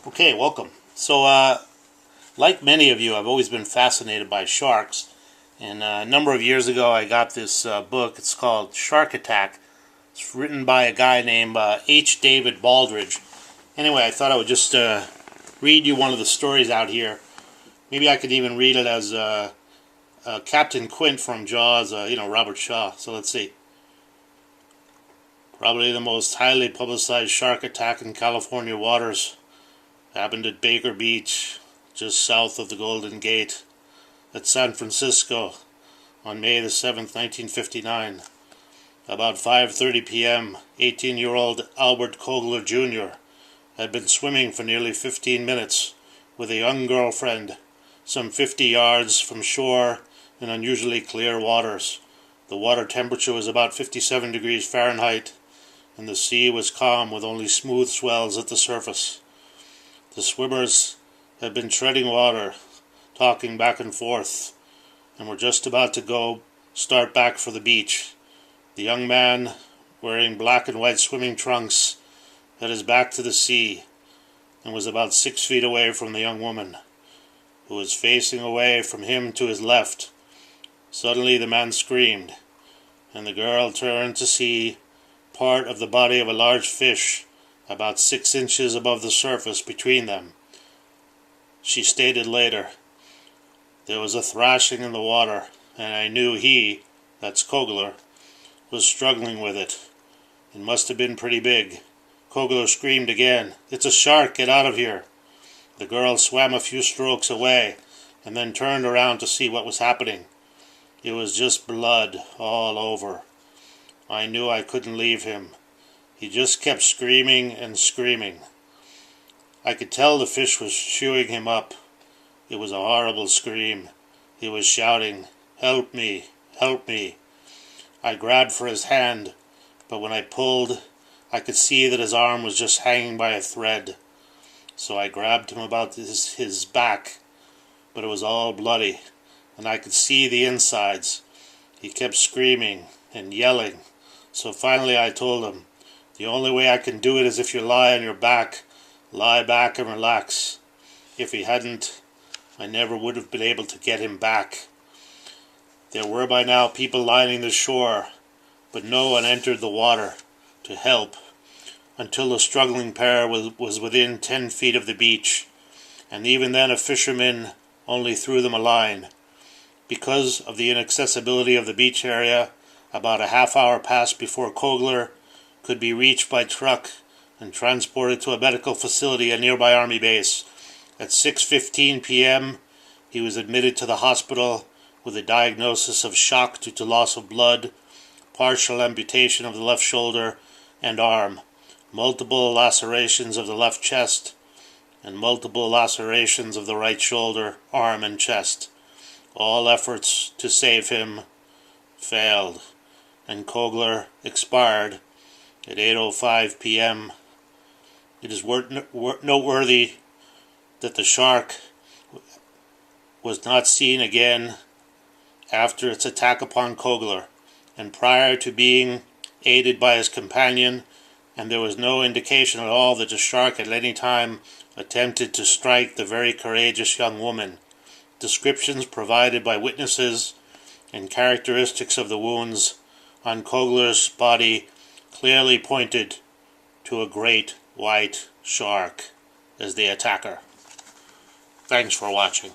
Okay, welcome. So, like many of you, I've always been fascinated by sharks. And a number of years ago, I got this book. It's called Shark Attack. It's written by a guy named H. David Baldridge. Anyway, I thought I would just read you one of the stories out here. Maybe I could even read it as Captain Quint from Jaws, Robert Shaw. So let's see. Probably the most highly publicized shark attack in California waters happened at Baker Beach, just south of the Golden Gate, at San Francisco, on May the 7th, 1959. About 5:30 p.m., 18-year-old Albert Kogler Jr. had been swimming for nearly 15 minutes with a young girlfriend, some 50 yards from shore in unusually clear waters. The water temperature was about 57 degrees Fahrenheit, and the sea was calm with only smooth swells at the surface. The swimmers had been treading water, talking back and forth, and were just about to start back for the beach. The young man, wearing black and white swimming trunks, had his back to the sea and was about 6 feet away from the young woman, who was facing away from him to his left. Suddenly the man screamed, and the girl turned to see part of the body of a large fish about 6 inches above the surface between them. She stated later, "There was a thrashing in the water, and I knew he, that's Kogler, was struggling with it. It must have been pretty big." Kogler screamed again, "It's a shark, get out of here." The girl swam a few strokes away, and then turned around to see what was happening. It was just blood all over. I knew I couldn't leave him. He just kept screaming and screaming. I could tell the fish was chewing him up. It was a horrible scream. He was shouting, "Help me, help me." I grabbed for his hand, but when I pulled, I could see that his arm was just hanging by a thread. So I grabbed him about his back, but it was all bloody, and I could see the insides. He kept screaming and yelling, so finally I told him, "The only way I can do it is if you lie on your back. Lie back and relax." If he hadn't, I never would have been able to get him back. There were by now people lining the shore, but no one entered the water to help until the struggling pair was within 10 feet of the beach, and even then a fisherman only threw them a line. Because of the inaccessibility of the beach area, about a half hour passed before Kogler could be reached by truck and transported to a medical facility at a nearby Army base. At 6:15 p.m., he was admitted to the hospital with a diagnosis of shock due to loss of blood, partial amputation of the left shoulder and arm, multiple lacerations of the left chest, and multiple lacerations of the right shoulder, arm, and chest. All efforts to save him failed, and Kogler expired at 8:05 p.m. It is noteworthy that the shark was not seen again after its attack upon Kogler, and prior to being aided by his companion, and there was no indication at all that the shark at any time attempted to strike the very courageous young woman. Descriptions provided by witnesses and characteristics of the wounds on Kogler's body clearly pointed to a great white shark as the attacker. Thanks for watching.